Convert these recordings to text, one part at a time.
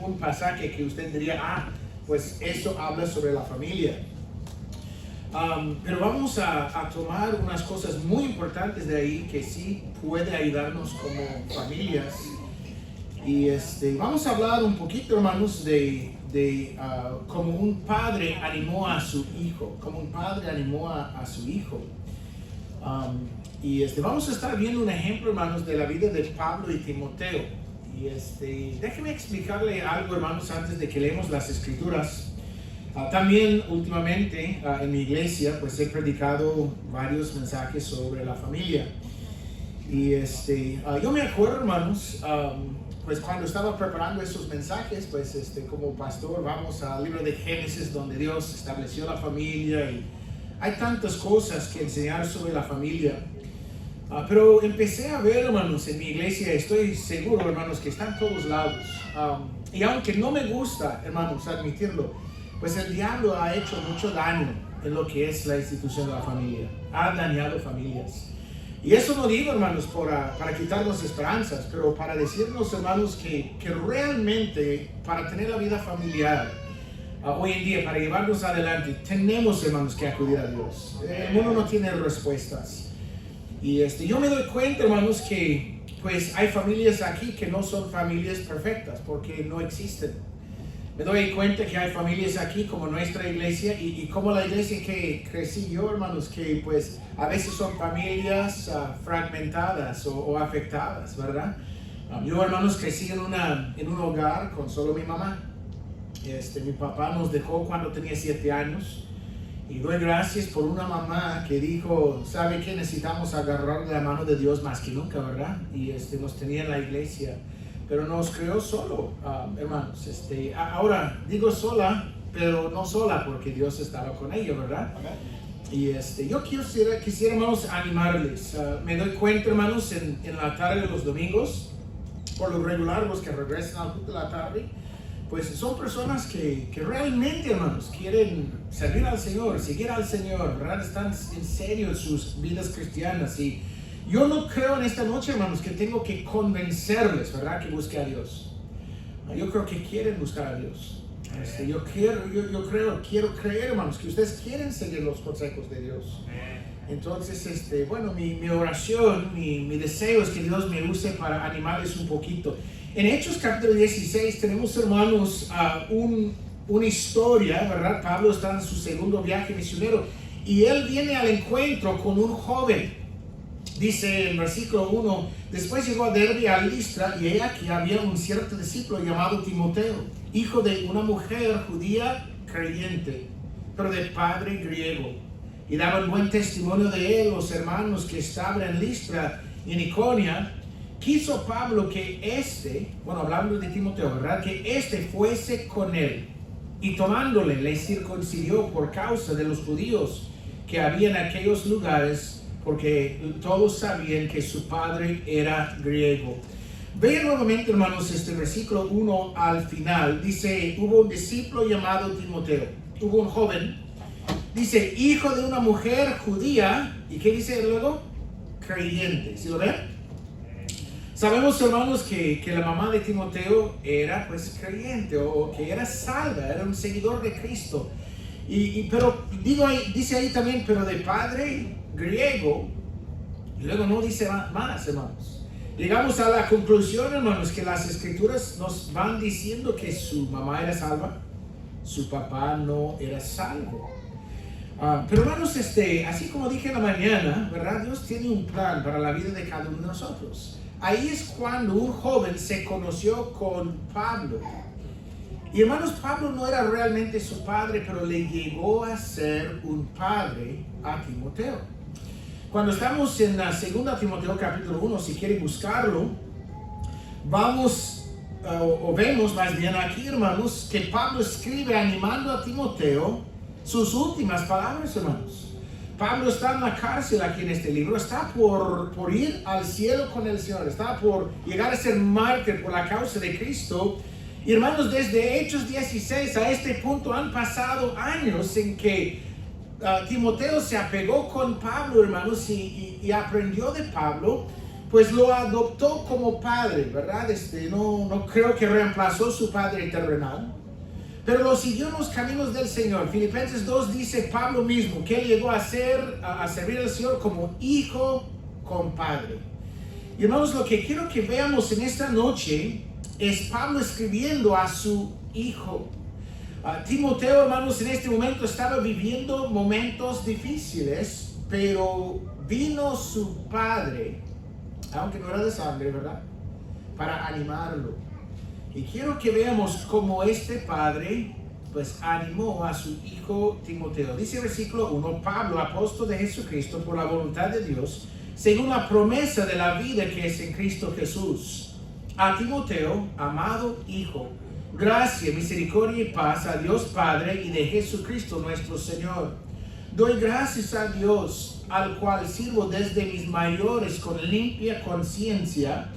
un pasaje que usted diría, pues eso habla sobre la familia. Pero vamos a tomar unas cosas muy importantes de ahí que sí puede ayudarnos como familias. Y vamos a hablar un poquito, hermanos, de cómo un padre animó a su hijo, como un padre animó a su hijo. Y vamos a estar viendo un ejemplo, hermanos, de la vida de Pablo y Timoteo. Y déjenme explicarle algo, hermanos, antes de que leemos las escrituras. También últimamente en mi iglesia pues he predicado varios mensajes sobre la familia. Y yo me acuerdo, hermanos, pues cuando estaba preparando esos mensajes, pues como pastor vamos al libro de Génesis, donde Dios estableció la familia, y hay tantas cosas que enseñar sobre la familia. Pero empecé a ver, hermanos, en mi iglesia, estoy seguro, hermanos, que está en todos lados. Y aunque no me gusta, hermanos, admitirlo, pues el diablo ha hecho mucho daño en lo que es la institución de la familia. Ha dañado familias. Y eso no digo, hermanos, para quitarnos esperanzas, pero para decirnos, hermanos, que realmente para tener la vida familiar, hoy en día, para llevarnos adelante, tenemos, hermanos, que acudir a Dios. El mundo no tiene respuestas. Y yo me doy cuenta, hermanos, que pues hay familias aquí que no son familias perfectas, porque no existen. Me doy cuenta que hay familias aquí como nuestra iglesia y como la iglesia que crecí yo, hermanos, que pues a veces son familias fragmentadas o afectadas, ¿verdad? Yo, hermanos, crecí en un hogar con solo mi mamá. Mi papá nos dejó cuando tenía 7 años. Y doy gracias por una mamá que dijo, ¿sabe qué? Necesitamos agarrar la mano de Dios más que nunca, ¿verdad? Y nos tenía en la iglesia. Pero nos creó solo, hermanos. Ahora, digo sola, pero no sola, porque Dios estaba con ella, ¿verdad? Y yo quisiera, hermanos, animarles. Me doy cuenta, hermanos, en la tarde de los domingos, por lo regular, los que regresan al culto de la tarde, pues son personas que realmente, hermanos, quieren servir al Señor, seguir al Señor, ¿verdad? Están en serio en sus vidas cristianas. Y yo no creo en esta noche, hermanos, que tengo que convencerles, ¿verdad?, que busque a Dios. Yo creo que quieren buscar a Dios. Quiero creer, hermanos, que ustedes quieren seguir los consejos de Dios. Entonces, bueno, mi oración, mi deseo es que Dios me use para animarles un poquito. En Hechos capítulo 16 tenemos, hermanos, una historia, ¿verdad? Pablo está en su segundo viaje misionero y él viene al encuentro con un joven. Dice en versículo 1, después llegó a Derbe, a Listra, y he aquí había un cierto discípulo llamado Timoteo, hijo de una mujer judía creyente, pero de padre griego. Y daban buen testimonio de él los hermanos que estaban en Listra y en Iconia. Quiso Pablo que hablando de Timoteo, ¿verdad?, que fuese con él, y tomándole le circuncidó por causa de los judíos que había en aquellos lugares, porque todos sabían que su padre era griego. Vean nuevamente, hermanos, versículo 1 al final. Dice, hubo un discípulo llamado Timoteo, hubo un joven, dice, hijo de una mujer judía, ¿y qué dice luego? Creyente. ¿Sí lo ven? Sabemos, hermanos, que la mamá de Timoteo era pues creyente, o que era salva, era un seguidor de Cristo. Pero dice ahí también, pero de padre griego, y luego no dice más, hermanos. Llegamos a la conclusión, hermanos, que las escrituras nos van diciendo que su mamá era salva, su papá no era salvo. Pero, hermanos, así como dije en la mañana, ¿verdad? Dios tiene un plan para la vida de cada uno de nosotros. Ahí es cuando un joven se conoció con Pablo. Y, hermanos, Pablo no era realmente su padre, pero le llegó a ser un padre a Timoteo. Cuando estamos en la segunda Timoteo capítulo 1, si quieren buscarlo, vemos más bien aquí, hermanos, que Pablo escribe animando a Timoteo sus últimas palabras, hermanos. Pablo está en la cárcel aquí en este libro, está por ir al cielo con el Señor, está por llegar a ser mártir por la causa de Cristo. Y, hermanos, desde Hechos 16 a este punto han pasado años en que Timoteo se apegó con Pablo, hermanos, y aprendió de Pablo. pues lo adoptó como padre, ¿verdad? No creo que reemplazó su padre terrenal, pero lo siguió en los caminos del Señor. Filipenses 2 dice Pablo mismo que él llegó a servir al Señor como hijo con padre. Y hermanos, lo que quiero que veamos en esta noche es Pablo escribiendo a su hijo. Timoteo, hermanos, en este momento estaba viviendo momentos difíciles, pero vino su padre, aunque no era de sangre, ¿verdad?, para animarlo. Y quiero que veamos cómo este padre pues animó a su hijo Timoteo. Dice el versículo 1, Pablo, apóstol de Jesucristo por la voluntad de Dios, según la promesa de la vida que es en Cristo Jesús. A Timoteo, amado hijo, gracia, misericordia y paz a Dios Padre y de Jesucristo nuestro Señor. Doy gracias a Dios, al cual sirvo desde mis mayores con limpia conciencia,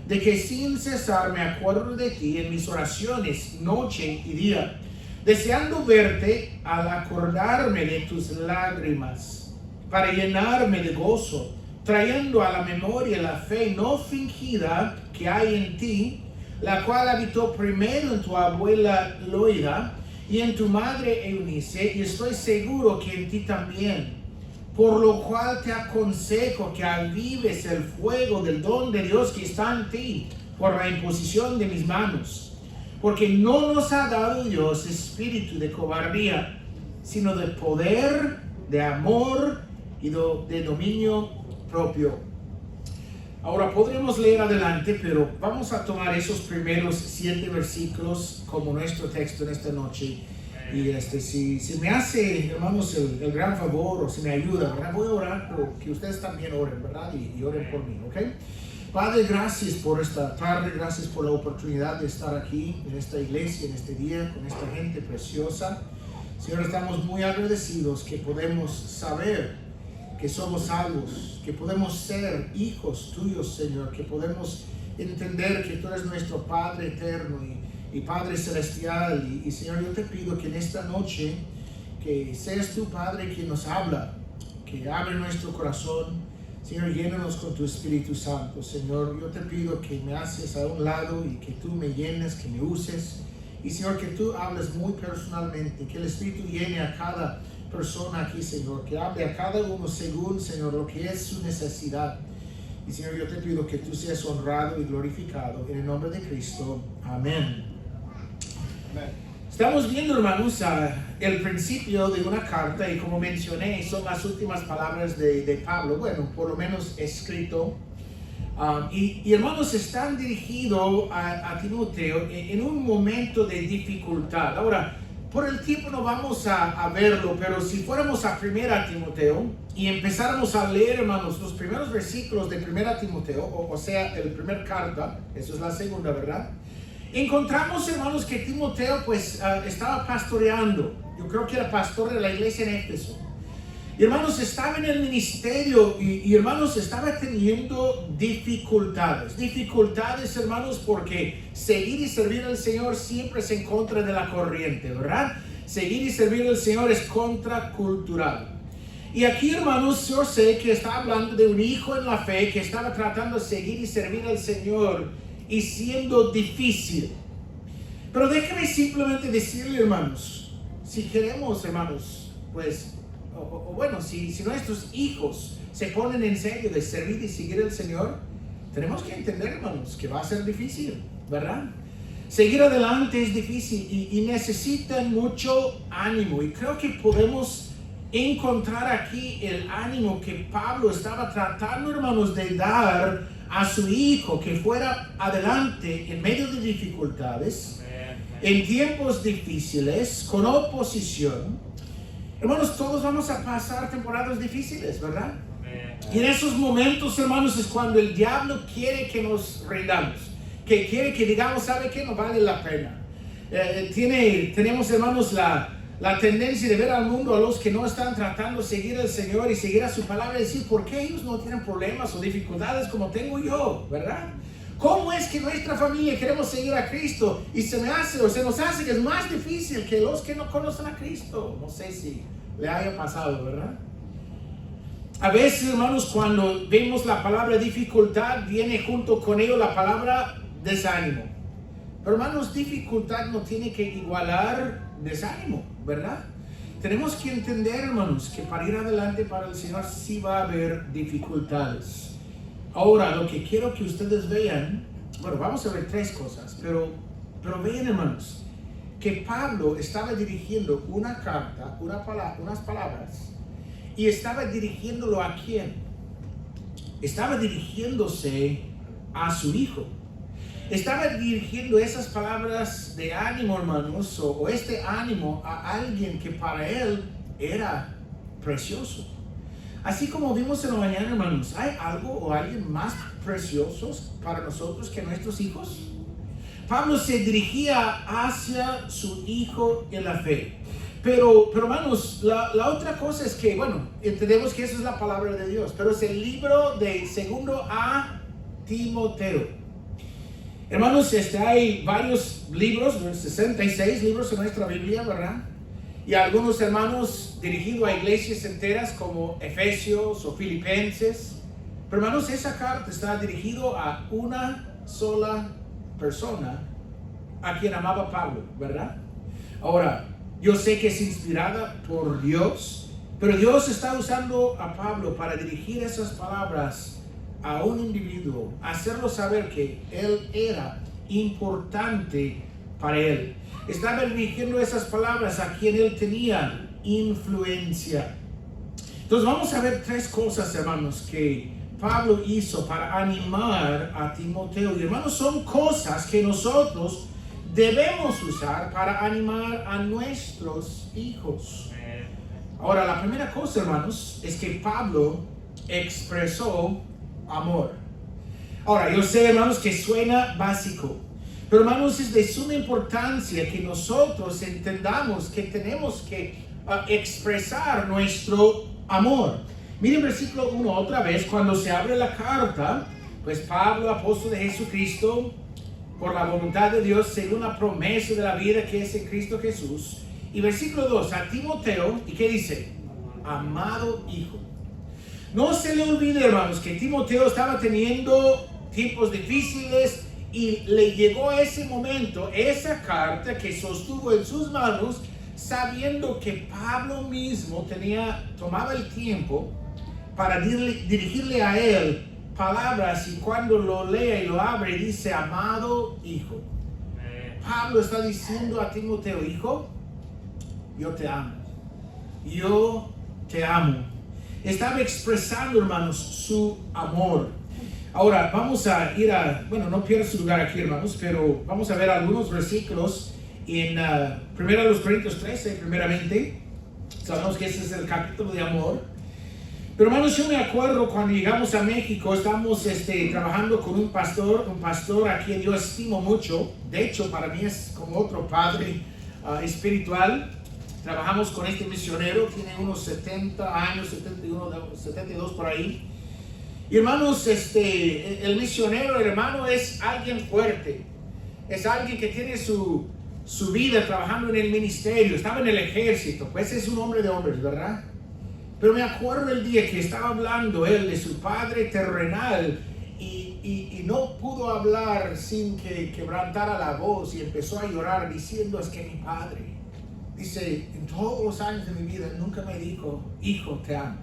de que sin cesar me acuerdo de ti en mis oraciones noche y día, deseando verte al acordarme de tus lágrimas, para llenarme de gozo, trayendo a la memoria la fe no fingida que hay en ti, la cual habitó primero en tu abuela Loida y en tu madre Eunice, y estoy seguro que en ti también. Por lo cual te aconsejo que avives el fuego del don de Dios que está en ti por la imposición de mis manos. Porque no nos ha dado Dios espíritu de cobardía, sino de poder, de amor y de dominio propio. Ahora podremos leer adelante, pero vamos a tomar esos primeros 7 versículos como nuestro texto en esta noche. Y si me hace, hermanos, el gran favor, o si me ayuda, ¿verdad? Voy a orar, pero que ustedes también oren, ¿verdad? Y oren por mí, ¿ok? Padre, gracias por esta tarde, gracias por la oportunidad de estar aquí, en esta iglesia, en este día, con esta gente preciosa. Señor, estamos muy agradecidos que podemos saber que somos salvos, que podemos ser hijos tuyos, Señor, que podemos entender que tú eres nuestro Padre eterno y Padre celestial. Y Señor, yo te pido que en esta noche, que seas tu Padre quien nos habla, que abre nuestro corazón. Señor, llénanos con tu Espíritu Santo. Señor, yo te pido que me haces a un lado y que tú me llenes, que me uses. Y Señor, que tú hables muy personalmente, que el Espíritu llene a cada persona aquí, Señor, que hable a cada uno según, Señor, lo que es su necesidad. Y Señor, yo te pido que tú seas honrado y glorificado en el nombre de Cristo. Amén. Estamos viendo, hermanos, el principio de una carta, y como mencioné, son las últimas palabras de Pablo, bueno, por lo menos escrito. Y hermanos, están dirigidos a Timoteo en un momento de dificultad. Ahora, por el tiempo no vamos a verlo, pero si fuéramos a 1 Timoteo y empezáramos a leer, hermanos, los primeros versículos de 1 Timoteo, o sea, el primer carta, eso es la segunda, ¿verdad? Encontramos, hermanos, que Timoteo pues estaba pastoreando. Yo creo que era pastor de la iglesia en Éfeso. Y hermanos, estaba en el ministerio y hermanos, estaba teniendo dificultades. Dificultades, hermanos, porque seguir y servir al Señor siempre es en contra de la corriente, ¿verdad? Seguir y servir al Señor es contracultural. Y aquí, hermanos, yo sé que está hablando de un hijo en la fe que estaba tratando de seguir y servir al Señor y siendo difícil. Pero déjeme simplemente decirle, hermanos, si queremos, hermanos, pues, bueno, si nuestros hijos se ponen en serio de servir y seguir al Señor, tenemos que entender, hermanos, que va a ser difícil, ¿verdad? Seguir adelante es difícil y necesita mucho ánimo. Y creo que podemos encontrar aquí el ánimo que Pablo estaba tratando, hermanos, de dar a su hijo, que fuera adelante en medio de dificultades, en tiempos difíciles, con oposición. Hermanos, todos vamos a pasar temporadas difíciles, ¿verdad? Y en esos momentos, hermanos, es cuando el diablo quiere que nos rindamos, que quiere que digamos, ¿sabe qué? No vale la pena. Tenemos, hermanos, la tendencia de ver al mundo, a los que no están tratando de seguir al Señor y seguir a su palabra, y decir, ¿por qué ellos no tienen problemas o dificultades como tengo yo? ¿Verdad? ¿Cómo es que nuestra familia queremos seguir a Cristo y se nos hace que es más difícil que los que no conocen a Cristo? No sé si le haya pasado, ¿verdad? A veces, hermanos, cuando vemos la palabra dificultad, viene junto con ello la palabra desánimo. Pero, hermanos, dificultad no tiene que igualar desánimo, ¿verdad? Tenemos que entender, hermanos, que para ir adelante para el Señor sí va a haber dificultades. Ahora, lo que quiero que ustedes vean, bueno, vamos a ver tres cosas, pero vean, hermanos, que Pablo estaba dirigiendo una carta, unas palabras, y estaba dirigiéndolo ¿a quién? Estaba dirigiéndose a su hijo. Estaba dirigiendo esas palabras de ánimo, hermanos, o este ánimo a alguien que para él era precioso. Así como vimos en la mañana, hermanos, ¿hay algo o alguien más preciosos para nosotros que nuestros hijos? Pablo se dirigía hacia su hijo en la fe. Pero hermanos, la otra cosa es que, bueno, entendemos que esa es la palabra de Dios, pero es el libro de 2 a Timoteo. Hermanos, hay varios libros, 66 libros en nuestra Biblia, ¿verdad? Y algunos hermanos dirigidos a iglesias enteras como Efesios o Filipenses. Pero hermanos, esa carta está dirigida a una sola persona, a quien amaba Pablo, ¿verdad? Ahora, yo sé que es inspirada por Dios, pero Dios está usando a Pablo para dirigir esas palabras a un individuo, hacerlo saber que él era importante para él. Estaba dirigiendo esas palabras a quien él tenía influencia. Entonces vamos a ver tres cosas, hermanos, que Pablo hizo para animar a Timoteo. Y hermanos, son cosas que nosotros debemos usar para animar a nuestros hijos. Ahora, la primera cosa, hermanos, es que Pablo expresó amor. Ahora, yo sé, hermanos, que suena básico, pero hermanos, es de suma importancia que nosotros entendamos que tenemos que expresar nuestro amor. Miren versículo 1 otra vez, cuando se abre la carta, pues Pablo, apóstol de Jesucristo, por la voluntad de Dios, según la promesa de la vida que es en Cristo Jesús. Y versículo 2, a Timoteo, ¿y qué dice? Amado hijo. No se le olvide, hermanos, que Timoteo estaba teniendo tiempos difíciles y le llegó ese momento, esa carta que sostuvo en sus manos, sabiendo que Pablo mismo tomaba el tiempo para dirigirle a él palabras, y cuando lo lee y lo abre dice amado hijo. Pablo está diciendo a Timoteo, hijo, yo te amo. Yo te amo. Estaba expresando, hermanos, su amor. Ahora vamos a ir bueno, no pierdo su lugar aquí, hermanos, pero vamos a ver algunos versículos en 1 Corintios 13, primeramente. Sabemos que ese es el capítulo de amor. Pero hermanos, yo me acuerdo cuando llegamos a México, estamos trabajando con un pastor a quien yo estimo mucho. De hecho, para mí es como otro padre espiritual. Trabajamos con este misionero, tiene unos 70 años, 71, 72 por ahí. Y hermanos, el misionero, hermano, es alguien fuerte. Es alguien que tiene su vida trabajando en el ministerio. Estaba en el ejército, pues es un hombre de hombres, ¿verdad? Pero me acuerdo el día que estaba hablando él de su padre terrenal y no pudo hablar sin que quebrantara la voz y empezó a llorar diciendo, es que mi padre, dice, en todos los años de mi vida nunca me dijo, hijo, te amo.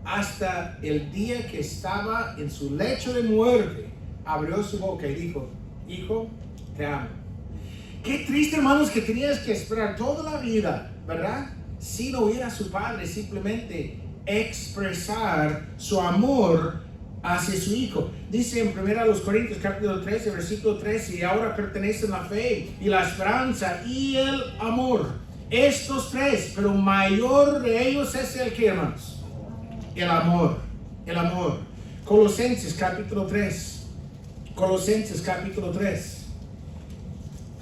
Hasta el día que estaba en su lecho de muerte, abrió su boca y dijo, hijo, te amo. Qué triste, hermanos, que tenías que esperar toda la vida, ¿verdad? Sin oír a su padre, simplemente expresar su amor hacia su hijo. Dice en 1 Corintios capítulo 13, versículo 13, y ahora pertenecen la fe y la esperanza y el amor. Estos tres, pero mayor de ellos es el que, hermanos, el amor, el amor. Colosenses capítulo 3, Colosenses capítulo 3,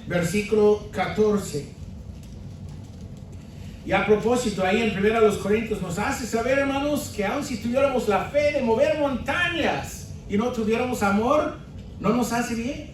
versículo 14. Y a propósito, ahí en 1 Corintios nos hace saber, hermanos, que aun si tuviéramos la fe de mover montañas y no tuviéramos amor, no nos hace bien.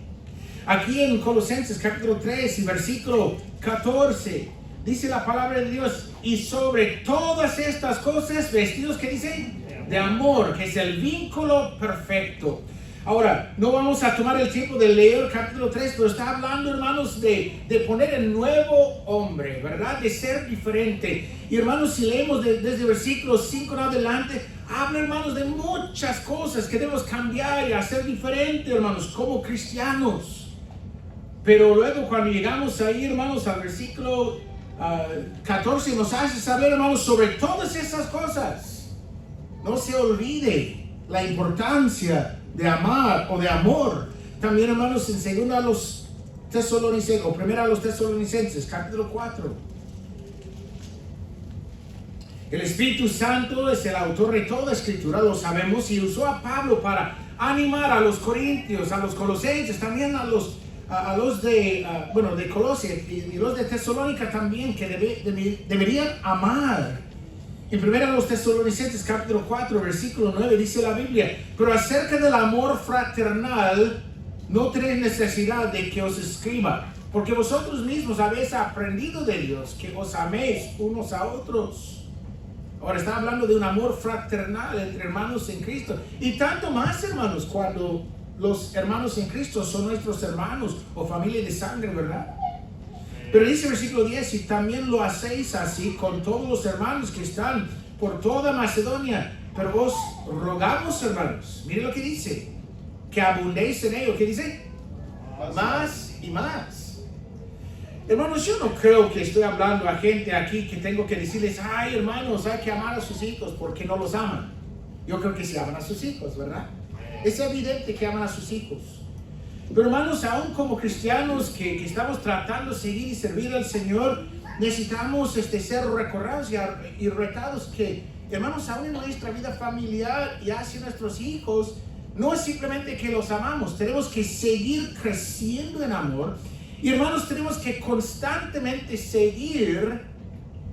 Aquí en Colosenses capítulo 3 y versículo 14, dice la palabra de Dios, y sobre todas estas cosas, vestidos, ¿qué dice? De amor, que es el vínculo perfecto. Ahora, no vamos a tomar el tiempo de leer capítulo 3, pero está hablando, hermanos, de poner el nuevo hombre, ¿verdad? De ser diferente. Y hermanos, si leemos desde versículos 5 en adelante, habla, hermanos, de muchas cosas que debemos cambiar y hacer diferente, hermanos, como cristianos. Pero luego cuando llegamos ahí, hermanos, al versículo 14, nos hace saber, hermanos, sobre todas esas cosas. No se olvide la importancia de amar o de amor. También, hermanos, en segunda a los Tesalonicenses, o primera a los Tesalonicenses, capítulo 4. El Espíritu Santo es el autor de toda escritura, lo sabemos, y usó a Pablo para animar a los corintios, a los colosenses, también a los de Colosia y los de Tesalónica también, que deberían amar. En 1 Tesalonicenses capítulo 4 versículo 9 dice la Biblia: pero acerca del amor fraternal no tenéis necesidad de que os escriba, porque vosotros mismos habéis aprendido de Dios que os améis unos a otros. Ahora está hablando de un amor fraternal entre hermanos en Cristo, y tanto más, hermanos, cuando los hermanos en Cristo son nuestros hermanos o familia de sangre, ¿verdad? Pero dice versículo 10, y también lo hacéis así con todos los hermanos que están por toda Macedonia. Pero vos rogamos, hermanos, mire lo que dice, que abundéis en ello. ¿Qué dice? Más y más. Hermanos, yo no creo que estoy hablando a gente aquí que tengo que decirles, ay, hermanos, hay que amar a sus hijos porque no los aman. Yo creo que sí aman a sus hijos, ¿verdad? Es evidente que aman a sus hijos. Pero, hermanos, aún como cristianos que estamos tratando de seguir y servir al Señor, necesitamos ser recordados y retados que, hermanos, aún en nuestra vida familiar y hacia nuestros hijos, no es simplemente que los amamos, tenemos que seguir creciendo en amor. Y, hermanos, tenemos que constantemente seguir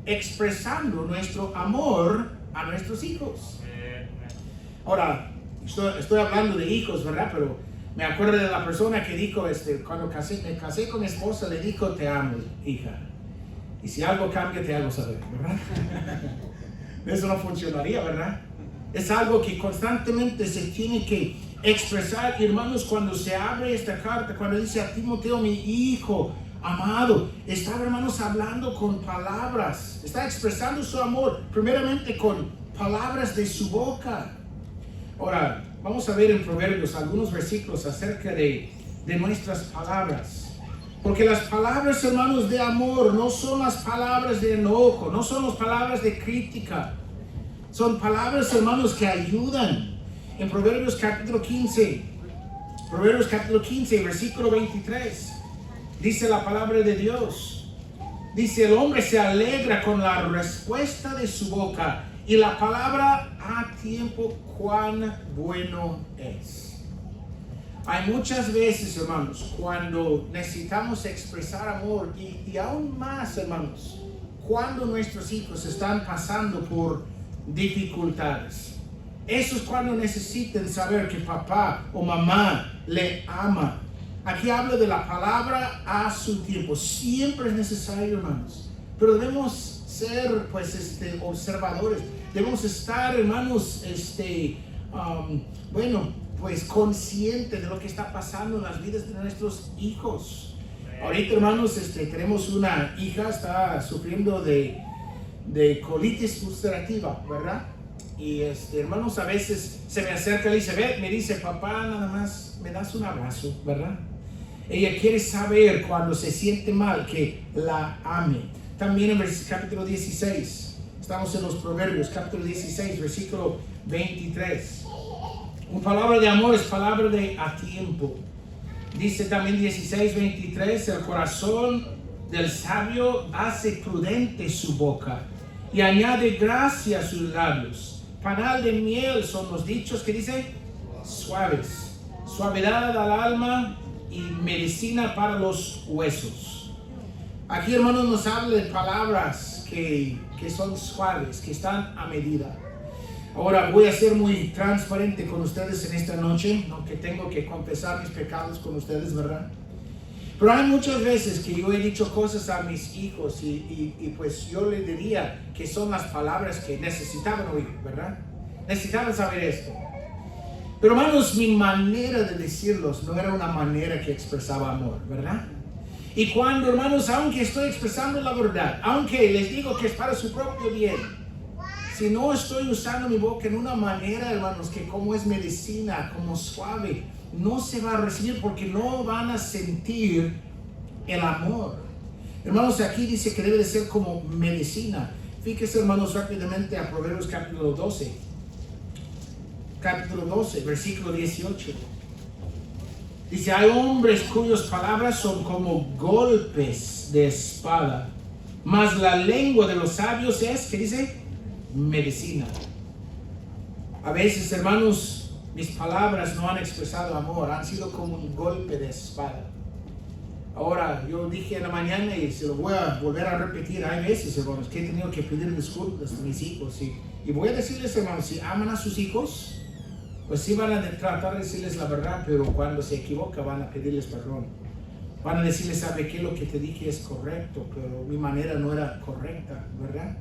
expresando nuestro amor a nuestros hijos. Ahora, estoy hablando de hijos, ¿verdad? Pero me acuerdo de la persona que dijo, cuando me casé con mi esposa, le dijo, te amo, hija. Y si algo cambia, te hago saber, ¿verdad? Eso no funcionaría, ¿verdad? Es algo que constantemente se tiene que expresar. Y, hermanos, cuando se abre esta carta, cuando dice a Timoteo, mi hijo amado, está, hermanos, hablando con palabras. Está expresando su amor, primeramente con palabras de su boca. Ahora, vamos a ver en Proverbios algunos versículos acerca de nuestras palabras. Porque las palabras, hermanos, de amor no son las palabras de enojo, no son las palabras de crítica. Son palabras, hermanos, que ayudan. En Proverbios capítulo 15, versículo 23, dice la palabra de Dios. Dice, el hombre se alegra con la respuesta de su boca, y la palabra a tiempo cuán bueno es. Hay muchas veces, hermanos, cuando necesitamos expresar amor y aún más, hermanos, cuando nuestros hijos están pasando por dificultades. Eso es cuando necesitan saber que papá o mamá le ama. Aquí habla de la palabra a su tiempo. Siempre es necesario, hermanos. Pero debemos ser, pues, observadores. Debemos estar, hermanos, pues, conscientes de lo que está pasando en las vidas de nuestros hijos. Ahorita, hermanos, tenemos una hija, está sufriendo de colitis ulcerativa, ¿verdad? Y, hermanos, a veces se me acerca y me dice, papá, nada más me das un abrazo, ¿verdad? Ella quiere saber cuando se siente mal que la ame. También en capítulo 16, estamos en los Proverbios, capítulo 16, versículo 23. Una palabra de amor es palabra de a tiempo. Dice también 16, 23, el corazón del sabio hace prudente su boca y añade gracia a sus labios. Panal de miel son los dichos que dice suaves, suavidad al alma y medicina para los huesos. Aquí, hermanos, nos habla de palabras que son suaves, que están a medida. Ahora voy a ser muy transparente con ustedes en esta noche, aunque tengo que confesar mis pecados con ustedes, ¿verdad? Pero hay muchas veces que yo he dicho cosas a mis hijos y pues yo les diría que son las palabras que necesitaban oír, ¿verdad? Necesitaban saber esto. Pero hermanos, mi manera de decirlos no era una manera que expresaba amor, ¿verdad? Y cuando, hermanos, aunque estoy expresando la verdad, aunque les digo que es para su propio bien, si no estoy usando mi boca en una manera, hermanos, que como es medicina, como suave, no se va a recibir porque no van a sentir el amor. Hermanos, aquí dice que debe de ser como medicina. Fíjense, hermanos, rápidamente a Proverbios capítulo 12. Capítulo 12, versículo 18. Dice, hay hombres cuyas palabras son como golpes de espada, mas la lengua de los sabios es, ¿qué dice? Medicina. A veces, hermanos, mis palabras no han expresado amor, han sido como un golpe de espada. Ahora, yo dije en la mañana y se lo voy a volver a repetir, hay veces, hermanos, que he tenido que pedir disculpas a mis hijos. Y voy a decirles, hermanos, si aman a sus hijos, pues sí van a tratar de decirles la verdad, pero cuando se equivoca van a pedirles perdón. Van a decirles, ¿sabe qué? Lo que te dije es correcto, pero mi manera no era correcta, ¿verdad?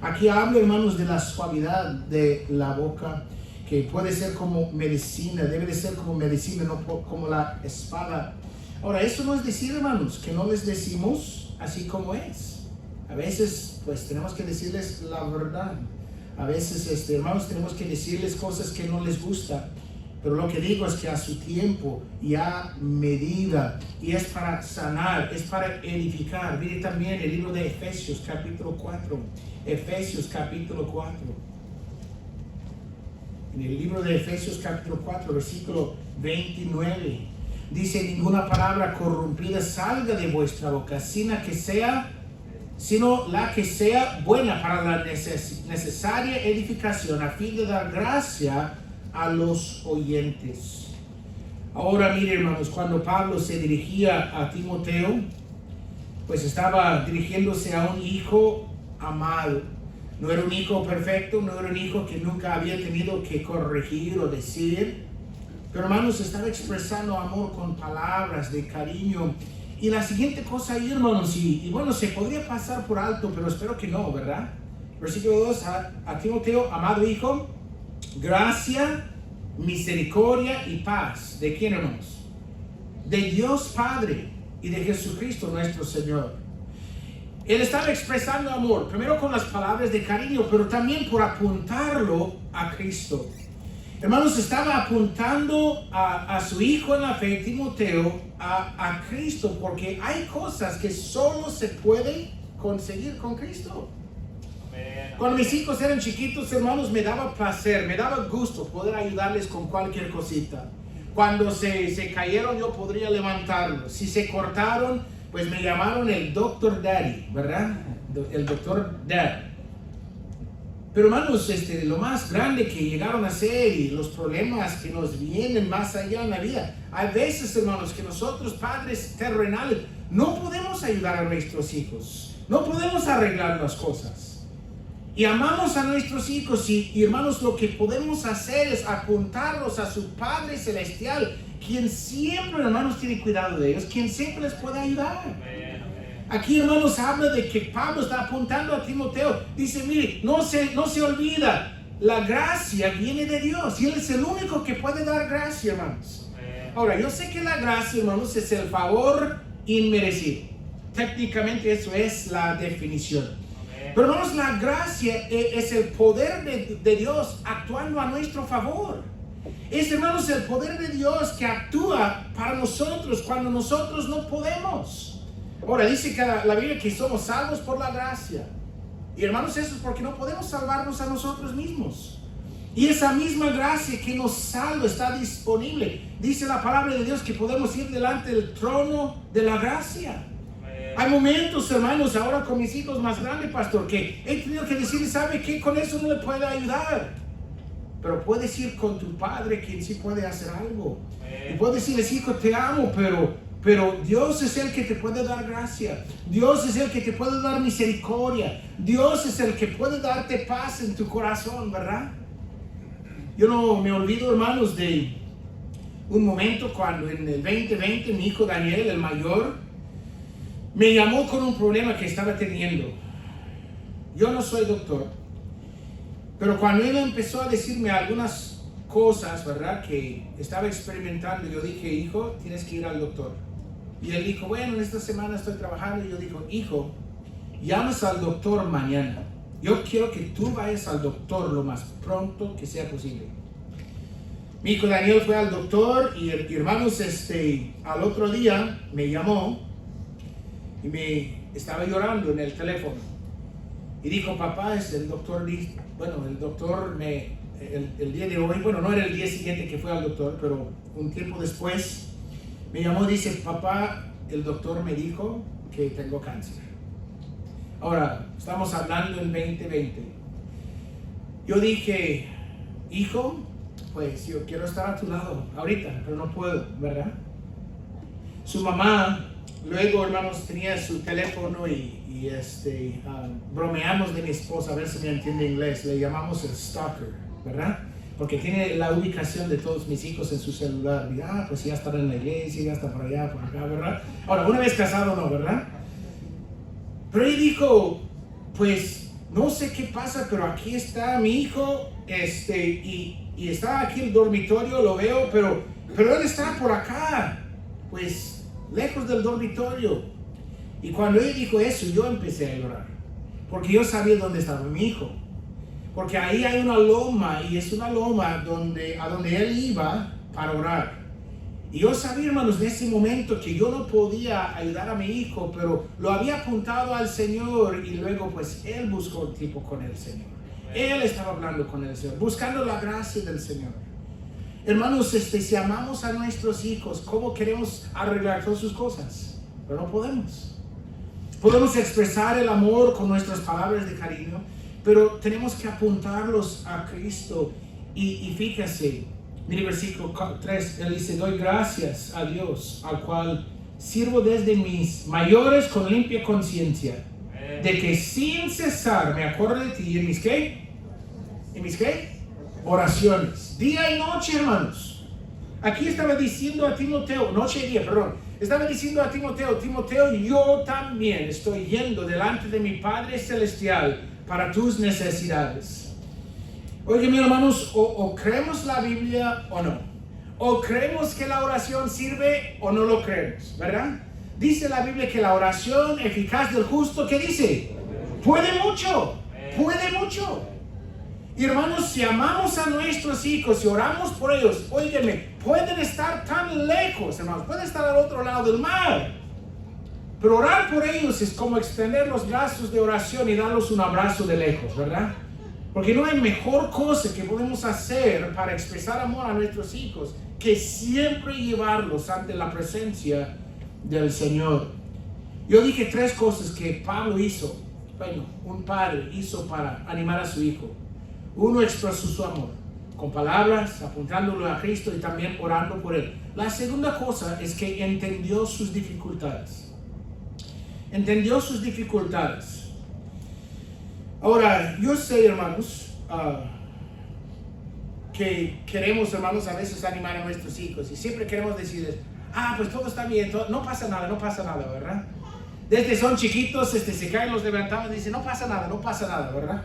Aquí hablo, hermanos, de la suavidad de la boca, que puede ser como medicina, debe de ser como medicina, no como la espada. Ahora, eso no es decir, hermanos, que no les decimos así como es. A veces, pues, tenemos que decirles la verdad. A veces, hermanos, tenemos que decirles cosas que no les gusta. Pero lo que digo es que a su tiempo y a medida, y es para sanar, es para edificar. Mire también el libro de Efesios, capítulo 4. Efesios, capítulo 4. En el libro de Efesios capítulo 4, versículo 29, dice, ninguna palabra corrompida salga de vuestra boca, sino la que sea buena para la necesaria edificación, a fin de dar gracia a los oyentes. Ahora mire, hermanos, cuando Pablo se dirigía a Timoteo, pues estaba dirigiéndose a un hijo amado. No era un hijo perfecto, no era un hijo que nunca había tenido que corregir o decir. Pero, hermanos, estaba expresando amor con palabras de cariño. Y la siguiente cosa ahí, hermanos, y bueno, se podría pasar por alto, pero espero que no, ¿verdad? Versículo 2, a Timoteo, amado hijo, gracia, misericordia y paz. ¿De quién, hermanos? De Dios Padre y de Jesucristo nuestro Señor. Él estaba expresando amor, primero con las palabras de cariño, pero también por apuntarlo a Cristo. Hermanos, estaba apuntando a su hijo en la fe, Timoteo, a Cristo, porque hay cosas que solo se pueden conseguir con Cristo. Cuando mis hijos eran chiquitos, hermanos, me daba placer, me daba gusto poder ayudarles con cualquier cosita. Cuando se cayeron, yo podría levantarlos. Si se cortaron, pues me llamaron el Dr. Daddy, ¿verdad? El Dr. Dad. Pero, hermanos, lo más grande que llegaron a ser y los problemas que nos vienen más allá en la vida, hay veces, hermanos, que nosotros, padres terrenales, no podemos ayudar a nuestros hijos, no podemos arreglar las cosas. Y amamos a nuestros hijos y hermanos, lo que podemos hacer es apuntarlos a su Padre Celestial, quien siempre, hermanos, tiene cuidado de ellos, quien siempre les puede ayudar. Aquí, hermanos, habla de que Pablo está apuntando a Timoteo. Dice, mire, no se olvida, la gracia viene de Dios y Él es el único que puede dar gracia, hermanos. Ahora, yo sé que la gracia, hermanos, es el favor inmerecido. Técnicamente eso es la definición. Pero, hermanos, la gracia es el poder de Dios actuando a nuestro favor. Es, hermanos, el poder de Dios que actúa para nosotros cuando nosotros no podemos. Ahora, dice que la Biblia que somos salvos por la gracia. Y, hermanos, eso es porque no podemos salvarnos a nosotros mismos. Y esa misma gracia que nos salva está disponible. Dice la palabra de Dios que podemos ir delante del trono de la gracia. Hay momentos, hermanos, ahora con mis hijos más grandes, pastor, que he tenido que decirle, ¿sabe qué? Con eso no le puede ayudar. Pero puedes ir con tu padre, quien sí puede hacer algo. Y puedes decirles, hijo, te amo, pero Dios es el que te puede dar gracia. Dios es el que te puede dar misericordia. Dios es el que puede darte paz en tu corazón, ¿verdad? Yo no me olvido, hermanos, de un momento cuando en el 2020 mi hijo Daniel, el mayor, me llamó con un problema que estaba teniendo. Yo no soy doctor, pero cuando él empezó a decirme algunas cosas, ¿verdad?, que estaba experimentando, yo dije, hijo, tienes que ir al doctor. Y él dijo, bueno, en esta semana estoy trabajando. Y yo digo, hijo, llamas al doctor mañana. Yo quiero que tú vayas al doctor lo más pronto que sea posible. Mi hijo Daniel fue al doctor y hermanos, al otro día me llamó y me estaba llorando en el teléfono. Y dijo, papá, el doctor, bueno, el doctor el día de hoy, bueno, no era el día siguiente que fue al doctor, pero un tiempo después me llamó y dice, papá, el doctor me dijo que tengo cáncer. Ahora, estamos hablando en 2020. Yo dije, hijo, pues yo quiero estar a tu lado ahorita, pero no puedo, ¿verdad? Su mamá, luego, hermanos, tenía su teléfono y bromeamos de mi esposa, a ver si me entiende inglés, le llamamos el stalker, ¿verdad? Porque tiene la ubicación de todos mis hijos en su celular. Y, pues ya están en la iglesia, ya está por allá, por acá, ¿verdad? Ahora, una vez casado, no, ¿verdad? Pero él dijo, pues no sé qué pasa, pero aquí está mi hijo, y está aquí el dormitorio, lo veo, pero él está por acá, pues lejos del dormitorio. Y cuando él dijo eso, yo empecé a llorar, porque yo sabía dónde estaba mi hijo. Porque ahí hay una loma, y es una loma a donde él iba para orar. Y yo sabía, hermanos, en ese momento que yo no podía ayudar a mi hijo, pero lo había apuntado al Señor, y luego pues él buscó tiempo con el Señor. Él estaba hablando con el Señor, buscando la gracia del Señor. Hermanos, si amamos a nuestros hijos, ¿cómo queremos arreglar todas sus cosas? Pero no podemos. Podemos expresar el amor con nuestras palabras de cariño, pero tenemos que apuntarlos a Cristo. Y fíjese, mire versículo 3, él dice, doy gracias a Dios, al cual sirvo desde mis mayores con limpia conciencia, de que sin cesar me acuerdo de ti en mis ¿qué? ¿En mis qué? Oraciones, día y noche, hermanos. Aquí estaba diciendo a Timoteo, noche y día, perdón, estaba diciendo a Timoteo, yo también estoy yendo delante de mi Padre Celestial para tus necesidades. Oye, mis hermanos, o creemos la Biblia o no. O creemos que la oración sirve o no lo creemos, ¿verdad? Dice la Biblia que la oración eficaz del justo, ¿qué dice? Puede mucho, puede mucho. Y hermanos, si amamos a nuestros hijos, si oramos por ellos, óigame, pueden estar tan lejos, hermanos, pueden estar al otro lado del mar. Pero orar por ellos es como extender los brazos de oración y darles un abrazo de lejos, ¿verdad? Porque no hay mejor cosa que podemos hacer para expresar amor a nuestros hijos que siempre llevarlos ante la presencia del Señor. Yo dije 3 cosas que Pablo hizo, bueno, un padre hizo para animar a su hijo. Uno, expresó su amor con palabras, apuntándolo a Cristo y también orando por él. La segunda cosa es que entendió sus dificultades. Entendió sus dificultades. Ahora, yo sé, hermanos, que queremos, hermanos, a veces animar a nuestros hijos y siempre queremos decirles, pues todo está bien, no pasa nada, ¿verdad? Desde son chiquitos, se caen, los levantamos y dicen, no pasa nada, ¿verdad?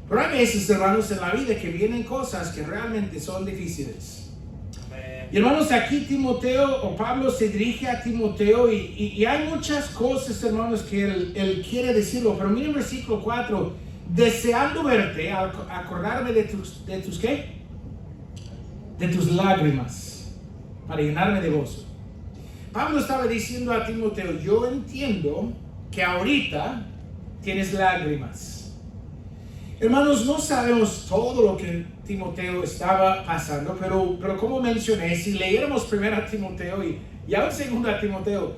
Pero hay veces, hermanos, en la vida que vienen cosas que realmente son difíciles. Y hermanos, aquí Timoteo, o Pablo se dirige a Timoteo y hay muchas cosas, hermanos, que él quiere decirlo. Pero miren versículo 4, deseando verte, acordarme de tus ¿qué? De tus lágrimas, para llenarme de gozo. Pablo estaba diciendo a Timoteo, yo entiendo que ahorita tienes lágrimas. Hermanos, no sabemos todo lo que Timoteo estaba pasando, pero como mencioné, si leyéramos primero a Timoteo y aún segundo a Timoteo,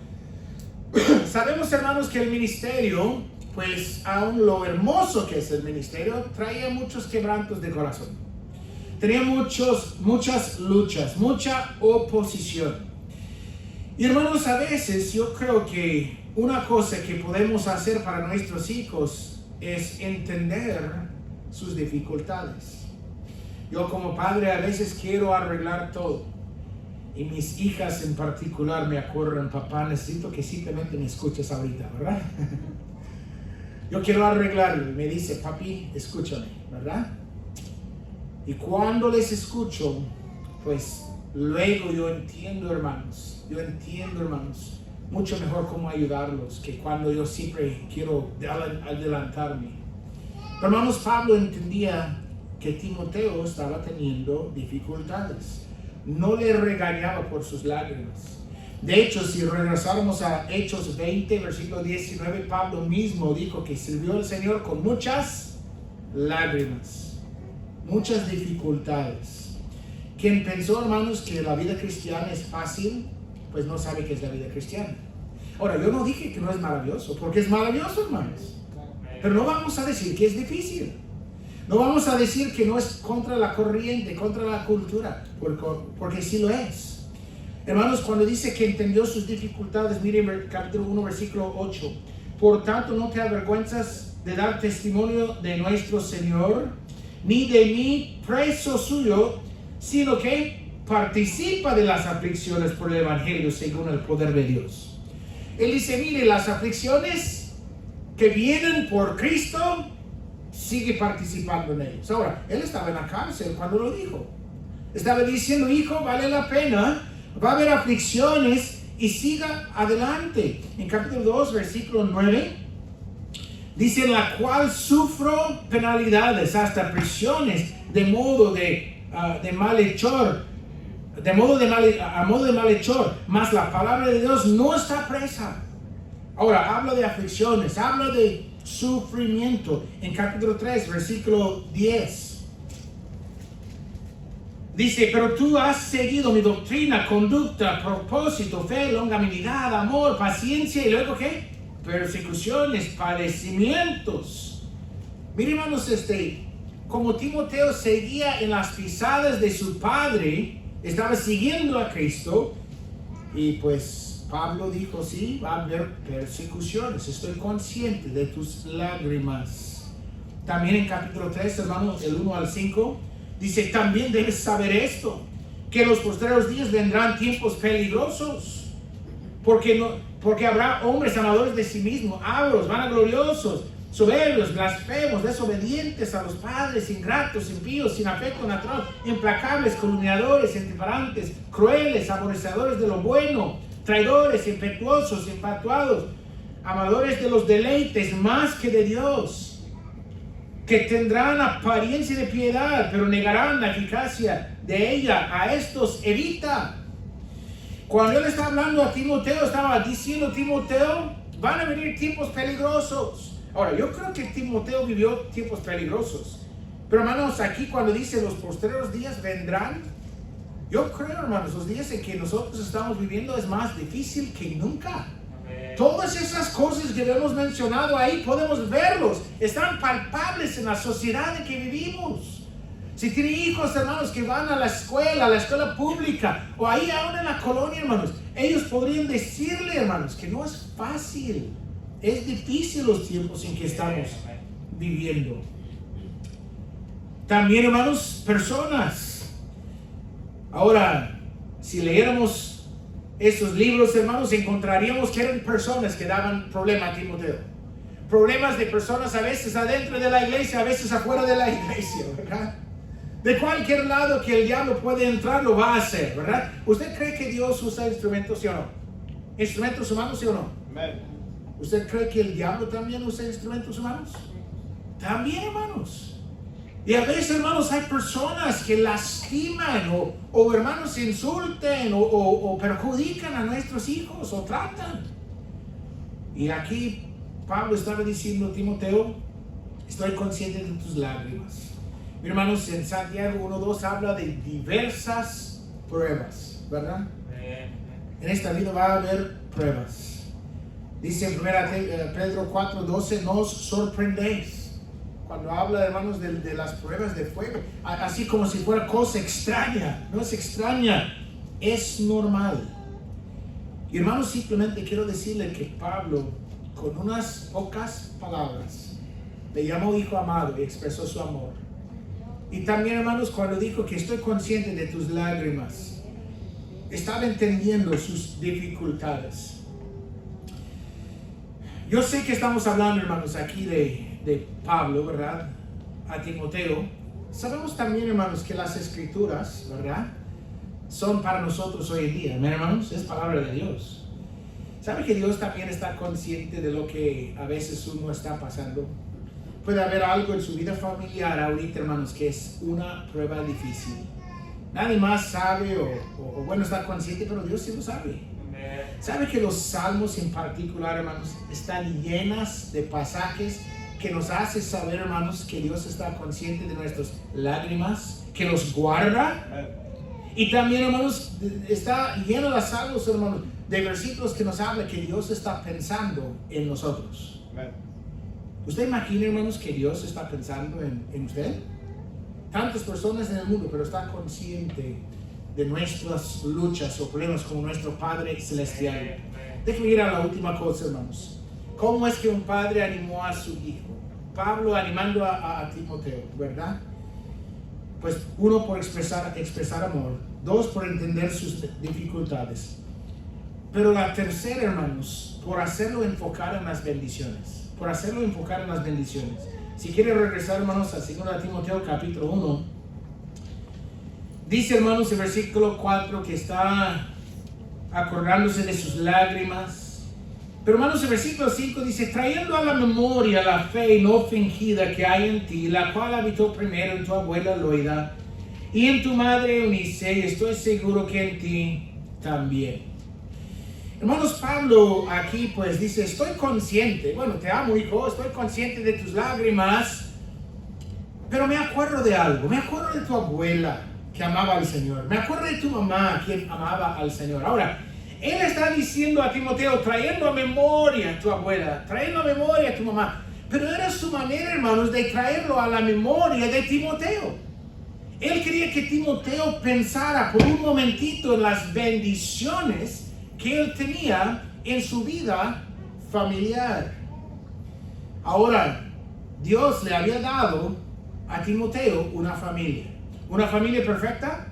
sabemos, hermanos, que el ministerio, pues aún lo hermoso que es el ministerio, traía muchos quebrantos de corazón. Tenía muchas luchas, mucha oposición. Y hermanos, a veces yo creo que una cosa que podemos hacer para nuestros hijos es entender sus dificultades. Yo como padre a veces quiero arreglar todo. Y mis hijas en particular me acuerdan, papá, necesito que simplemente me escuches ahorita, ¿verdad? Yo quiero arreglarlo. Y me dice, papi, escúchame, ¿verdad? Y cuando les escucho, pues luego yo entiendo, hermanos, mucho mejor cómo ayudarlos que cuando yo siempre quiero adelantarme. Pero hermanos, Pablo entendía que Timoteo estaba teniendo dificultades. No le regañaba por sus lágrimas. De hecho, si regresáramos a Hechos 20, versículo 19, Pablo mismo dijo que sirvió al Señor con muchas lágrimas, muchas dificultades. Quien pensó, hermanos, que la vida cristiana es fácil, pues no sabe qué es la vida cristiana. Ahora, yo no dije que no es maravilloso, porque es maravilloso, hermanos. Pero no vamos a decir que es difícil. No vamos a decir que no es contra la corriente, contra la cultura, porque sí lo es. Hermanos, cuando dice que entendió sus dificultades, miren capítulo 1, versículo 8. Por tanto, no te avergüenzas de dar testimonio de nuestro Señor, ni de mí, preso suyo, sino que participa de las aflicciones por el Evangelio según el poder de Dios. Él dice, mire, las aflicciones que vienen por Cristo, sigue participando en ellos. Ahora, él estaba en la cárcel cuando lo dijo. Estaba diciendo, hijo, vale la pena, va a haber aflicciones y siga adelante. En capítulo 2, versículo 9, dice, la cual sufro penalidades, hasta prisiones, a modo de malhechor, mas la palabra de Dios no está presa. Ahora, habla de aflicciones, habla de sufrimiento. En capítulo 3, versículo 10. Dice, pero tú has seguido mi doctrina, conducta, propósito, fe, longanimidad, amor, paciencia, y luego ¿qué? Persecuciones, padecimientos. Miren, hermanos, como Timoteo seguía en las pisadas de su padre, estaba siguiendo a Cristo, y pues Pablo dijo, sí, va a haber persecuciones, estoy consciente de tus lágrimas. También en capítulo 3, hermanos, el 1 al 5, dice, también debes saber esto, que en los postreros días vendrán tiempos peligrosos, porque habrá hombres amadores de sí mismos, avaros, vanagloriosos, soberbios, blasfemos, desobedientes a los padres, ingratos, impíos, sin afecto natural, implacables, calumniadores, intemperantes, crueles, aborrecedores de lo bueno, traidores, impetuosos, infatuados, amadores de los deleites más que de Dios, que tendrán apariencia de piedad, pero negarán la eficacia de ella. A estos evita. Cuando él está hablando a Timoteo, estaba diciendo, Timoteo, van a venir tiempos peligrosos. Ahora, yo creo que Timoteo vivió tiempos peligrosos. Pero hermanos, aquí cuando dice los postreros días vendrán, yo creo, hermanos, los días en que nosotros estamos viviendo es más difícil que nunca. Todas esas cosas que hemos mencionado ahí, podemos verlos, están palpables en la sociedad en que vivimos. Si tiene hijos, hermanos, que van a la escuela pública, o ahí aún en la colonia, hermanos, ellos podrían decirle, hermanos, que no es fácil, es difícil los tiempos en que estamos viviendo. También, hermanos, personas. Ahora, si leyéramos esos libros, hermanos, encontraríamos que eran personas que daban problemas a Timoteo. Problemas de personas a veces adentro de la iglesia, a veces afuera de la iglesia, ¿verdad? De cualquier lado que el diablo puede entrar, lo va a hacer, ¿verdad? ¿Usted cree que Dios usa instrumentos, sí o no? ¿Instrumentos humanos, sí o no? Amen. ¿Usted cree que el diablo también usa instrumentos humanos? También, hermanos. Y a veces, hermanos, hay personas que lastiman o hermanos insulten o perjudican a nuestros hijos o tratan. Y aquí Pablo estaba diciendo, Timoteo, estoy consciente de tus lágrimas. Mi hermanos, en Santiago 1:2 habla de diversas pruebas, ¿verdad? En esta vida va a haber pruebas. Dice en 1 Pedro 4:12, no os sorprendéis. Cuando habla, hermanos, de las pruebas de fuego, así como si fuera cosa extraña. No es extraña, es normal. Y hermanos, simplemente quiero decirle que Pablo, con unas pocas palabras, le llamó hijo amado y expresó su amor. Y también, hermanos, cuando dijo que estoy consciente de tus lágrimas, estaba entendiendo sus dificultades. Yo sé que estamos hablando, hermanos, aquí de Pablo, ¿verdad? A Timoteo. Sabemos también, hermanos, que las escrituras, ¿verdad?, son para nosotros hoy en día. ¿Me, hermanos? Es palabra de Dios. ¿Sabe que Dios también está consciente de lo que a veces uno está pasando? Puede haber algo en su vida familiar ahorita, hermanos, que es una prueba difícil. Nadie más sabe o bueno, está consciente, pero Dios sí lo sabe. ¿Sabe que los salmos en particular, hermanos, están llenas de pasajes que nos hace saber, hermanos, que Dios está consciente de nuestras lágrimas, que los guarda? Y también, hermanos, está lleno de salmos, hermanos, de versículos que nos habla que Dios está pensando en nosotros. ¿Usted imagina, hermanos, que Dios está pensando en usted? Tantas personas en el mundo, pero está consciente de nuestras luchas o problemas como nuestro Padre Celestial. Déjenme ir a la última cosa, hermanos. ¿Cómo es que un padre animó a su hijo? Pablo animando a Timoteo, ¿verdad? Pues uno, por expresar amor. Dos, por entender sus dificultades. Pero la tercera, hermanos, por hacerlo enfocar en las bendiciones. Por hacerlo enfocar en las bendiciones. Si quiere regresar, hermanos, a 2 Timoteo capítulo 1. Dice, hermanos, el versículo 4 que está acordándose de sus lágrimas. Pero, hermanos, el versículo 5 dice: trayendo a la memoria la fe no fingida que hay en ti, la cual habitó primero en tu abuela Loida y en tu madre Eunice, y estoy seguro que en ti también. Hermanos, Pablo aquí pues dice: estoy consciente, bueno, te amo, hijo, estoy consciente de tus lágrimas, pero me acuerdo de algo. Me acuerdo de tu abuela que amaba al Señor, me acuerdo de tu mamá quien amaba al Señor. Ahora, él está diciendo a Timoteo, trayendo a memoria a tu abuela, trayendo a memoria a tu mamá, pero era su manera, hermanos, de traerlo a la memoria de Timoteo. Él quería que Timoteo pensara por un momentito en las bendiciones que él tenía en su vida familiar. Ahora, Dios le había dado a Timoteo una familia. ¿Una familia perfecta?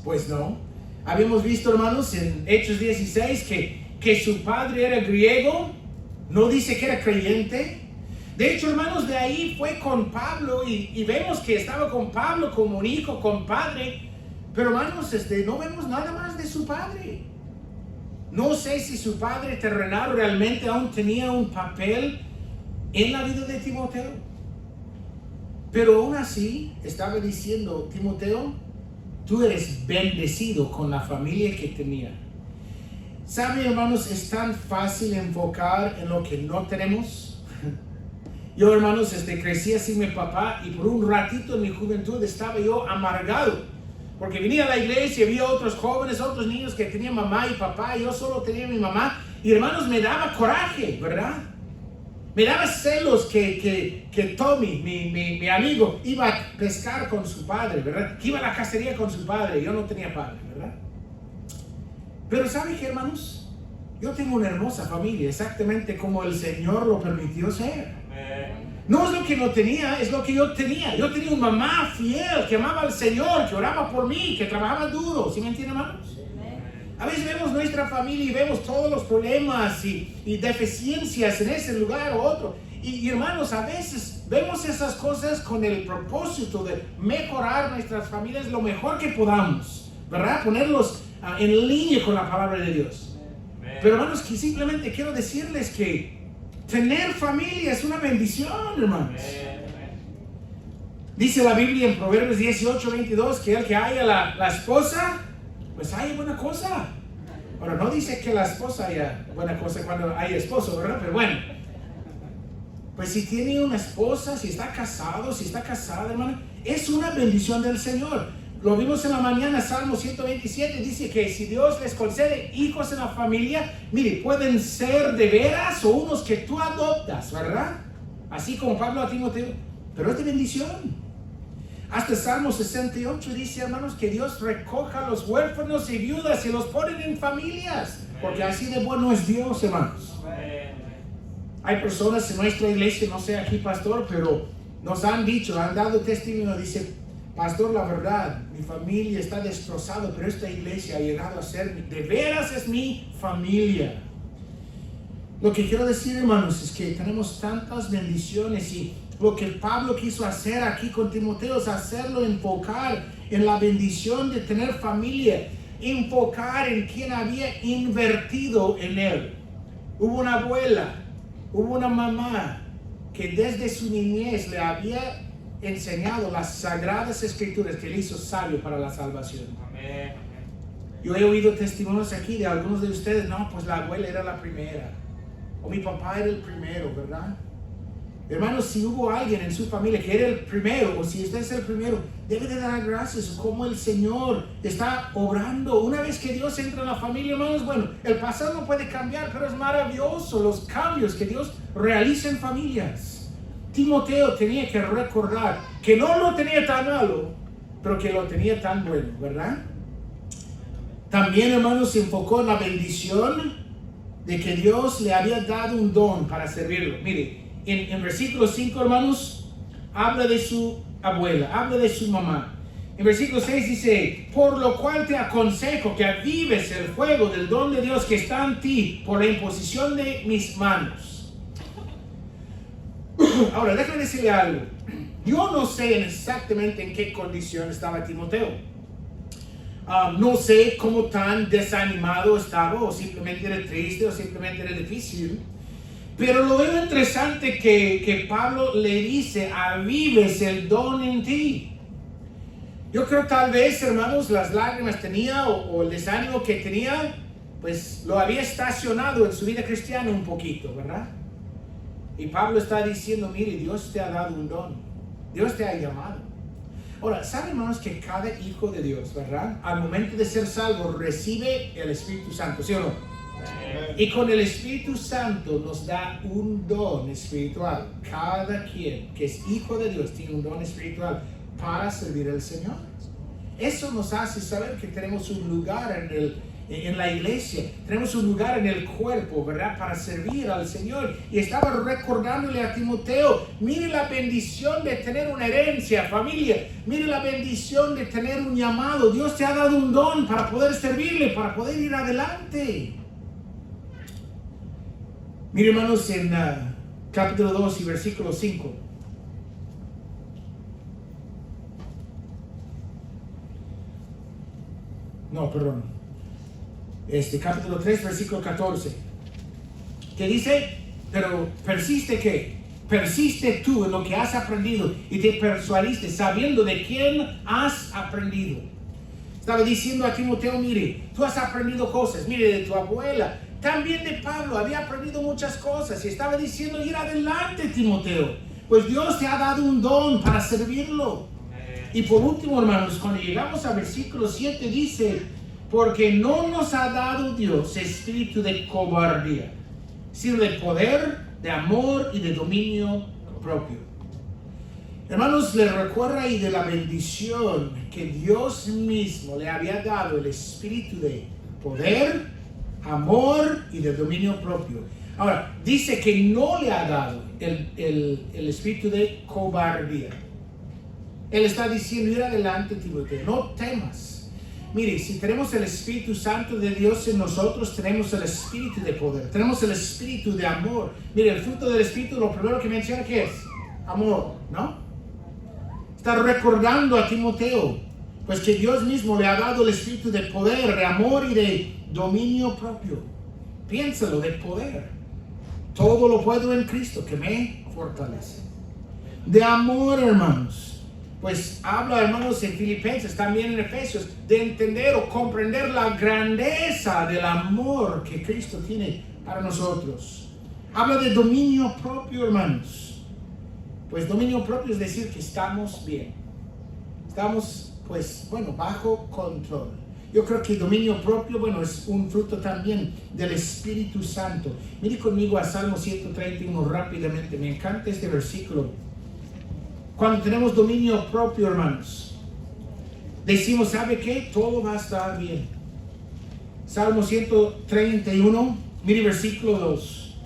Pues no. Habíamos visto, hermanos, en Hechos 16 que su padre era griego. No dice que era creyente. De hecho, hermanos, de ahí fue con Pablo y vemos que estaba con Pablo como un hijo, con padre. Pero, hermanos, no vemos nada más de su padre. No sé si su padre terrenal realmente aún tenía un papel en la vida de Timoteo. Pero aún así estaba diciendo: Timoteo, tú eres bendecido con la familia que tenía. ¿Saben, hermanos? Es tan fácil enfocar en lo que no tenemos. Yo, hermanos, crecí sin mi papá y por un ratito en mi juventud estaba yo amargado. Porque venía a la iglesia y había otros jóvenes, otros niños que tenían mamá y papá, y yo solo tenía mi mamá. Y, hermanos, me daba coraje, ¿verdad? Me daba celos que Tommy, mi amigo, iba a pescar con su padre, ¿verdad? Que iba a la cacería con su padre. Yo no tenía padre, ¿verdad? Pero ¿saben qué, hermanos? Yo tengo una hermosa familia, exactamente como el Señor lo permitió ser. No es lo que no tenía, es lo que yo tenía. Yo tenía una mamá fiel, que amaba al Señor, que oraba por mí, que trabajaba duro. ¿Sí me entienden, hermanos? A veces vemos nuestra familia y vemos todos los problemas y deficiencias en ese lugar o otro. Y hermanos, a veces vemos esas cosas con el propósito de mejorar nuestras familias lo mejor que podamos, ¿verdad? Ponerlos en línea con la palabra de Dios. Pero, hermanos, que simplemente quiero decirles que tener familia es una bendición, hermanos. Dice la Biblia en Proverbios 18:22 que el que haya la esposa, pues haya buena cosa. Ahora, no dice que la esposa haya buena cosa cuando haya esposo, ¿verdad? Pero bueno, pues si tiene una esposa, si está casado, si está casada, hermano, es una bendición del Señor. Lo vimos en la mañana, Salmo 127 dice que si Dios les concede hijos en la familia, mire, pueden ser de veras o unos que tú adoptas, ¿verdad? Así como Pablo a Timoteo, pero es de bendición. Hasta Salmo 68 dice, hermanos, que Dios recoja a los huérfanos y viudas y los ponen en familias, porque así de bueno es Dios, hermanos. Hay personas en nuestra iglesia, no sé aquí, pastor, pero nos han dicho, han dado testimonio, dice: pastor, la verdad, mi familia está destrozada, pero esta iglesia ha llegado a ser, de veras es mi familia. Lo que quiero decir, hermanos, es que tenemos tantas bendiciones y lo que Pablo quiso hacer aquí con Timoteo es hacerlo enfocar en la bendición de tener familia, enfocar en quien había invertido en él. Hubo una abuela, hubo una mamá que desde su niñez le había enseñado las sagradas escrituras que le hizo sabio para la salvación. Amén. Yo he oído testimonios aquí de algunos de ustedes, no, pues la abuela era la primera, o mi papá era el primero, ¿verdad? Hermanos, si hubo alguien en su familia que era el primero, o si usted es el primero, debe de dar gracias como el Señor está obrando. Una vez que Dios entra en la familia, hermanos, bueno, el pasado no puede cambiar, pero es maravilloso los cambios que Dios realiza en familias. Timoteo tenía que recordar que no lo tenía tan malo, pero que lo tenía tan bueno, ¿verdad? También, hermanos, se enfocó en la bendición de que Dios le había dado un don para servirlo. Mire, en versículo 5, hermanos, habla de su abuela, habla de su mamá. En versículo 6 dice, por lo cual te aconsejo que avives el fuego del don de Dios que está en ti por la imposición de mis manos. Ahora, déjame decirle algo. Yo no sé exactamente en qué condición estaba Timoteo. No sé cómo tan desanimado estaba, o simplemente era triste, o simplemente era difícil. Pero lo veo interesante que Pablo le dice, avives el don en ti. Yo creo tal vez, hermanos, las lágrimas tenía o el desánimo que tenía, pues lo había estacionado en su vida cristiana un poquito, ¿verdad? Y Pablo está diciendo, mire, Dios te ha dado un don. Dios te ha llamado. Ahora, ¿saben, hermanos, que cada hijo de Dios, ¿verdad? Al momento de ser salvo, recibe el Espíritu Santo, ¿sí o no? Y con el Espíritu Santo nos da un don espiritual. Cada quien que es hijo de Dios tiene un don espiritual para servir al Señor. Eso nos hace saber que tenemos un lugar en la iglesia, tenemos un lugar en el cuerpo, ¿verdad? Para servir al Señor. Y estaba recordándole a Timoteo, mire la bendición de tener una herencia, familia. Mire la bendición de tener un llamado. Dios te ha dado un don para poder servirle, para poder ir adelante. Mire, hermanos, en capítulo 2 y versículo 5. No, perdón. Capítulo 3, versículo 14. Que dice, pero persiste ¿qué? Persiste tú en lo que has aprendido y te persuadiste sabiendo de quién has aprendido. Estaba diciendo a Timoteo, mire, tú has aprendido cosas, mire, de tu abuela. También de Pablo, había aprendido muchas cosas y estaba diciendo, ir adelante, Timoteo, pues Dios te ha dado un don para servirlo. Y por último, hermanos, cuando llegamos al versículo 7 dice, porque no nos ha dado Dios espíritu de cobardía, sino de poder, de amor y de dominio propio. Hermanos, les recuerda ahí de la bendición que Dios mismo le había dado el espíritu de poder, amor y de dominio propio. Ahora, dice que no le ha dado el espíritu de cobardía. Él está diciendo, ir adelante, Timoteo, no temas. Mire, si tenemos el Espíritu Santo de Dios en nosotros, tenemos el espíritu de poder, tenemos el espíritu de amor. Mire, el fruto del espíritu, lo primero que menciona, ¿qué es? Amor, ¿no? Está recordando a Timoteo, pues que Dios mismo le ha dado el espíritu de poder, de amor y de dominio propio. Piénsalo, de poder. Todo lo puedo en Cristo que me fortalece. De amor, hermanos. Pues habla, hermanos, en Filipenses, también en Efesios, de entender o comprender la grandeza del amor que Cristo tiene para nosotros. Habla de dominio propio, hermanos. Pues dominio propio es decir que estamos bien. Estamos, pues, bueno, bajo control. Yo creo que el dominio propio, bueno, es un fruto también del Espíritu Santo. Mire conmigo a Salmo 131 rápidamente. Me encanta este versículo. Cuando tenemos dominio propio, hermanos, decimos, ¿sabe qué? Todo va a estar bien. Salmo 131, mire versículo 2.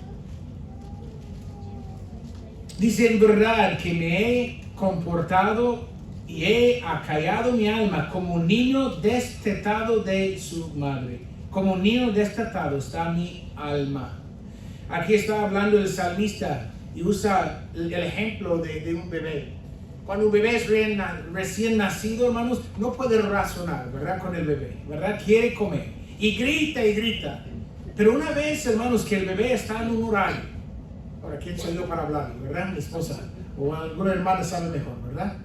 Dice, en verdad que me he comportado y he acallado mi alma como un niño destetado de su madre. Como un niño destetado está mi alma. Aquí está hablando el salmista y usa el ejemplo de un bebé. Cuando un bebé es recién nacido, hermanos, no puede razonar, ¿verdad? Con el bebé, ¿verdad? Quiere comer y grita y grita. Pero una vez, hermanos, que el bebé está en un horario. Ahora, ¿quién soy yo para hablar? ¿Verdad? Mi esposa o alguna hermana sabe mejor, ¿verdad?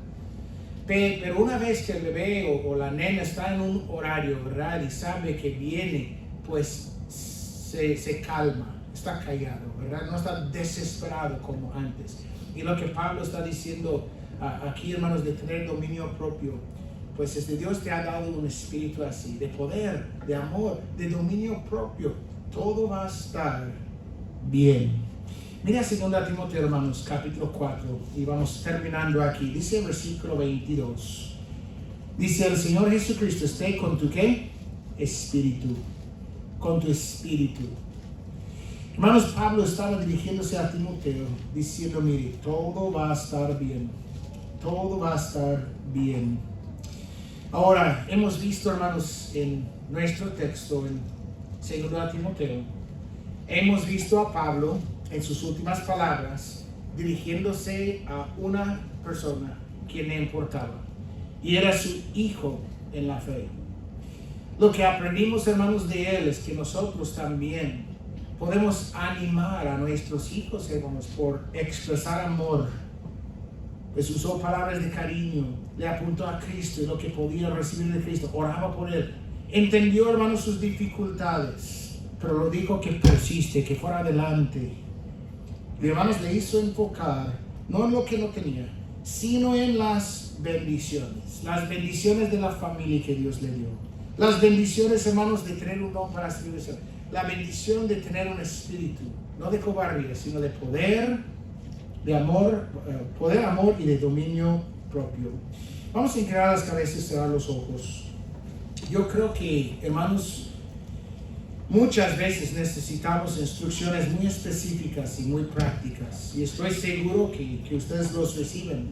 Pero una vez que el bebé o la nena está en un horario, ¿verdad? Y sabe que viene, pues se calma, está callado, ¿verdad? No está desesperado como antes. Y lo que Pablo está diciendo aquí, hermanos, de tener dominio propio, pues Dios te ha dado un espíritu así, de poder, de amor, de dominio propio. Todo va a estar bien. Mira 2 Timoteo, hermanos, capítulo 4, y vamos terminando aquí. Dice el versículo 22. Dice: el Señor Jesucristo esté con tu ¿qué? Espíritu. Con tu espíritu. Hermanos, Pablo estaba dirigiéndose a Timoteo, diciendo: mire, todo va a estar bien. Todo va a estar bien. Ahora, hemos visto, hermanos, en nuestro texto, en 2 Timoteo, hemos visto a Pablo en sus últimas palabras dirigiéndose a una persona quien le importaba, y era su hijo en la fe. Lo que aprendimos, hermanos, de él es que nosotros también podemos animar a nuestros hijos, hermanos, por expresar amor. Pues usó palabras de cariño, le apuntó a Cristo y lo que podía recibir de Cristo, oraba por él. Entendió, hermanos, sus dificultades, pero lo dijo que persiste, que fuera adelante. Y, hermanos, le hizo enfocar no en lo que no tenía, sino en las bendiciones de la familia que Dios le dio. Las bendiciones, hermanos, de tener un don para servir. La bendición de tener un espíritu, no de cobardía, sino de poder, de amor, amor y de dominio propio. Vamos a inclinar las cabezas y cerrar los ojos. Yo creo que, hermanos, muchas veces necesitamos instrucciones muy específicas y muy prácticas, y estoy seguro que ustedes los reciben.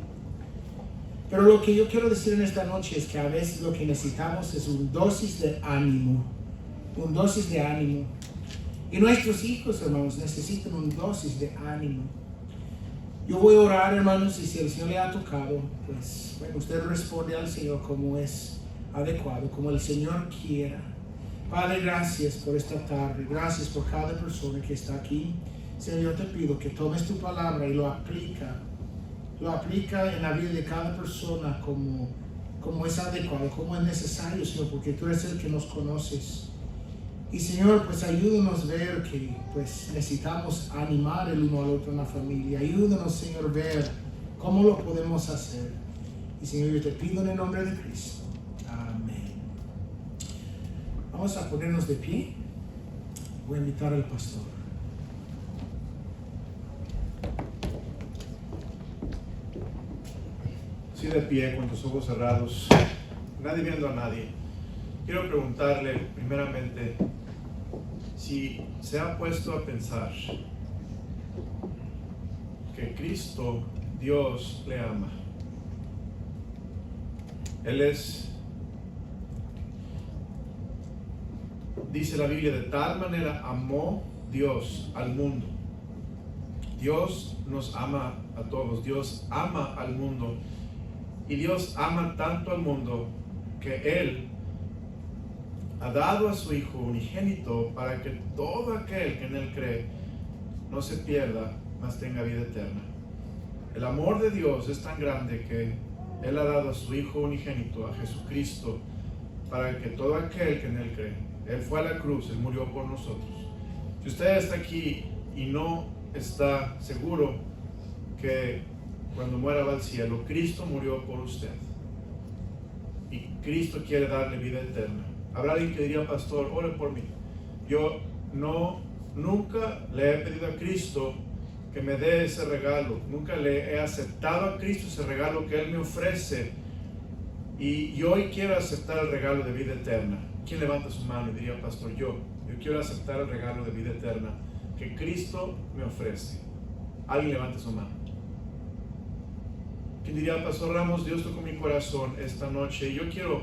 Pero lo que yo quiero decir en esta noche es que a veces lo que necesitamos es un dosis de ánimo. Un dosis de ánimo. Y nuestros hijos, hermanos, necesitan un dosis de ánimo. Yo voy a orar, hermanos, y si el Señor le ha tocado, pues bueno, usted responde al Señor como es adecuado, como el Señor quiera. Padre, gracias por esta tarde, gracias por cada persona que está aquí. Señor, yo te pido que tomes tu palabra y lo aplica en la vida de cada persona como es adecuado, como es necesario, Señor, porque tú eres el que nos conoces. Y Señor, pues ayúdanos a ver que pues necesitamos animar el uno al otro en la familia. Ayúdanos, Señor, a ver cómo lo podemos hacer. Y Señor, yo te pido en el nombre de Cristo. Amén. Vamos a ponernos de pie. Voy a invitar al pastor. Sí, de pie, con tus ojos cerrados, nadie viendo a nadie. Quiero preguntarle primeramente si se ha puesto a pensar que Cristo, Dios, le ama. Él dice la Biblia, de tal manera amó Dios al mundo. Dios nos ama a todos, Dios ama al mundo. Y Dios ama tanto al mundo que Él ha dado a su Hijo unigénito para que todo aquel que en Él cree no se pierda, mas tenga vida eterna. El amor de Dios es tan grande que Él ha dado a su Hijo unigénito, a Jesucristo, para que todo aquel que en Él cree, Él fue a la cruz, Él murió por nosotros. Si usted está aquí y no está seguro que cuando muera va al cielo, Cristo murió por usted y Cristo quiere darle vida eterna. Habrá alguien que diría: pastor, ore por mí. Yo nunca le he pedido a Cristo que me dé ese regalo, nunca le he aceptado a Cristo ese regalo que Él me ofrece, y hoy quiero aceptar el regalo de vida eterna. ¿Quién levanta su mano y diría: pastor, yo quiero aceptar el regalo de vida eterna que Cristo me ofrece? Alguien levanta su mano. ¿Quién diría, Pastor Ramos, Dios tocó mi corazón esta noche? Yo quiero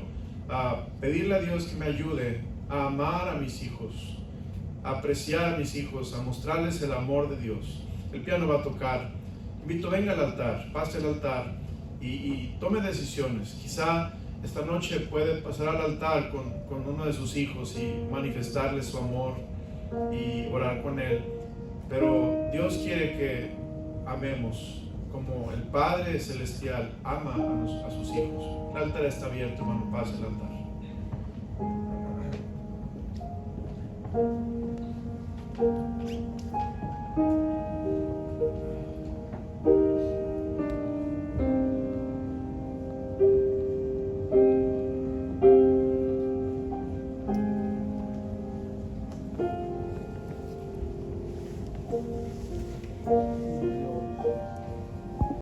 pedirle a Dios que me ayude a amar a mis hijos, a apreciar a mis hijos, a mostrarles el amor de Dios. El piano va a tocar. Invito, venga al altar, pase al altar y tome decisiones. Quizá esta noche puede pasar al altar con uno de sus hijos y manifestarle su amor y orar con él. Pero Dios quiere que amemos como el Padre Celestial ama a sus hijos. El altar está abierto, hermano, pase al altar.